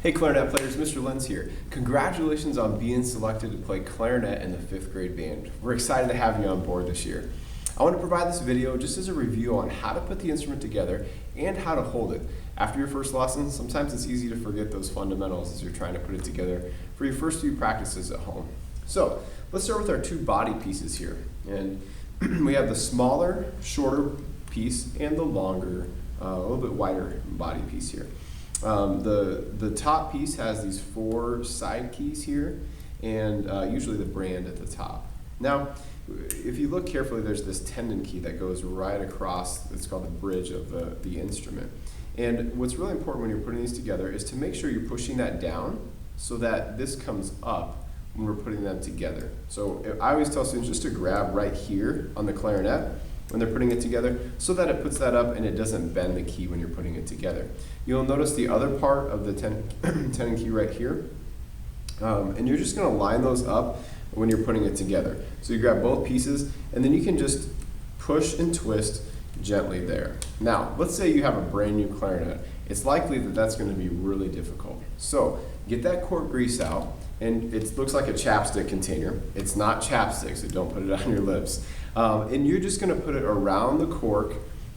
Hey clarinet players, Mr. Lenz here. Congratulations on being selected to play clarinet in the 5th grade band. We're excited to have you on board this year. I want to provide this video just as a review on how to put the instrument together and how to hold it. After your first lesson, sometimes it's easy to forget those fundamentals as you're trying to put it together for your first few practices at home. So let's start with our two body pieces here. And we have the smaller, shorter piece and the longer, a little bit wider body piece here. The top piece has these 4 side keys here and usually the brand at the top. Now, if you look carefully, there's this tendon key that goes right across, it's called the bridge of the instrument. And what's really important when you're putting these together is to make sure you're pushing that down so that this comes up when we're putting them together. So I always tell students just to grab right here on the clarinet when they're putting it together so that it puts that up and it doesn't bend the key when you're putting it together. You'll notice the other part of the tendon key right here, and you're just going to line those up when you're putting it together. So you grab both pieces and then you can just push and twist gently there. Now, let's say you have a brand new clarinet. It's likely that that's going to be really difficult. So get that cork grease out, and it looks like a chapstick container. It's not chapstick, so don't put it on your lips. And you're just going to put it around the cork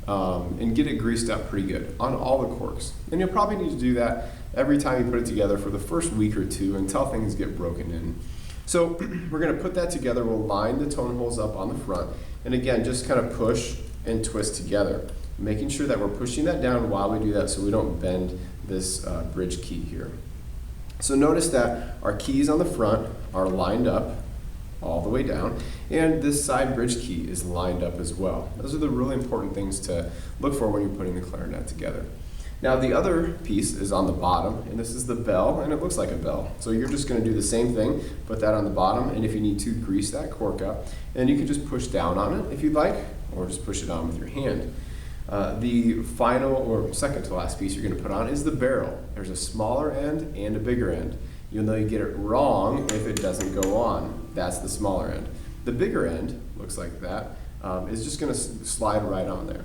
and get it greased up pretty good on all the corks. And you'll probably need to do that every time you put it together for the first week or two until things get broken in. So we're going to put that together. We'll line the tone holes up on the front. And again, just kind of push and twist together, making sure that we're pushing that down while we do that so we don't bend this bridge key here. So notice that our keys on the front are lined up all the way down, and this side bridge key is lined up as well. Those are the really important things to look for when you're putting the clarinet together. Now the other piece is on the bottom, and this is the bell, and it looks like a bell. So you're just going to do the same thing, put that on the bottom, and if you need to, grease that cork up, and you can just push down on it if you'd like, or just push it on with your hand. The final, or second to last piece you're going to put on is the barrel. There's a smaller end and a bigger end. You'll know you get it wrong if it doesn't go on. That's the smaller end. The bigger end, looks like that, is just going to slide right on there.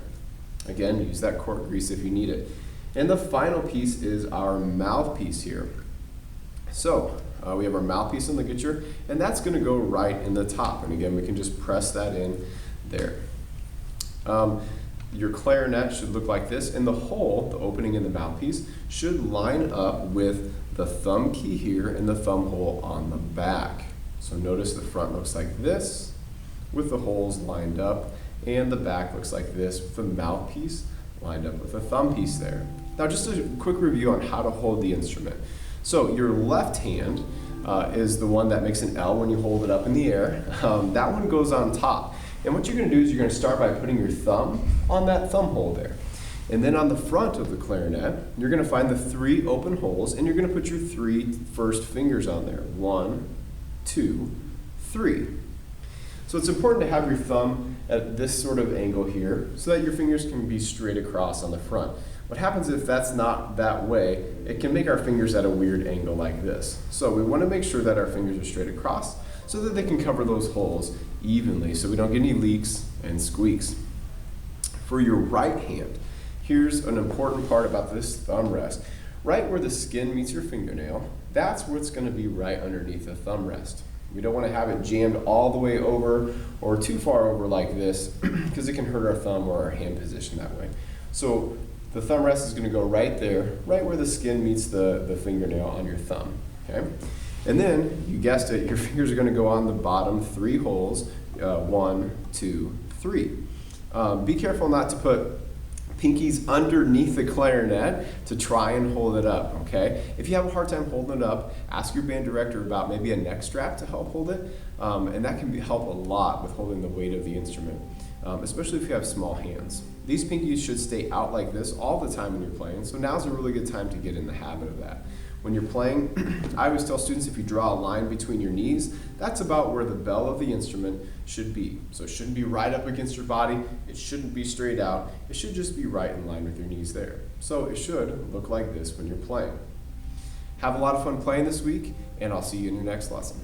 Again, use that cork grease if you need it. And the final piece is our mouthpiece here. So we have our mouthpiece in the ligature, and that's going to go right in the top. And again, we can just press that in there. Your clarinet should look like this, and the hole, the opening in the mouthpiece, should line up with the thumb key here and the thumb hole on the back. So notice the front looks like this with the holes lined up, and the back looks like this with the mouthpiece lined up with the thumb piece there. Now just a quick review on how to hold the instrument. So your left hand is the one that makes an L when you hold it up in the air. That one goes on top. And what you're going to do is you're going to start by putting your thumb on that thumb hole there. And then on the front of the clarinet, you're going to find the 3 open holes, and you're going to put your 3 first fingers on there. 1, 2, 3. So it's important to have your thumb at this sort of angle here so that your fingers can be straight across on the front. What happens if that's not that way, it can make our fingers at a weird angle like this. So we want to make sure that our fingers are straight across so that they can cover those holes evenly so we don't get any leaks and squeaks. For your right hand, here's an important part about this thumb rest. Right where the skin meets your fingernail, that's what's going to be right underneath the thumb rest. We don't want to have it jammed all the way over or too far over like this because it can hurt our thumb or our hand position that way. So the thumb rest is going to go right there, right where the skin meets the fingernail on your thumb. Okay? And then, you guessed it, your fingers are going to go on the bottom 3 holes, 1, 2, 3. Be careful not to put pinkies underneath the clarinet to try and hold it up, okay? If you have a hard time holding it up, ask your band director about maybe a neck strap to help hold it, and that can help a lot with holding the weight of the instrument, especially if you have small hands. These pinkies should stay out like this all the time when you're playing, so now's a really good time to get in the habit of that. When you're playing, I always tell students if you draw a line between your knees, that's about where the bell of the instrument should be. So it shouldn't be right up against your body, it shouldn't be straight out, it should just be right in line with your knees there. So it should look like this when you're playing. Have a lot of fun playing this week, and I'll see you in your next lesson.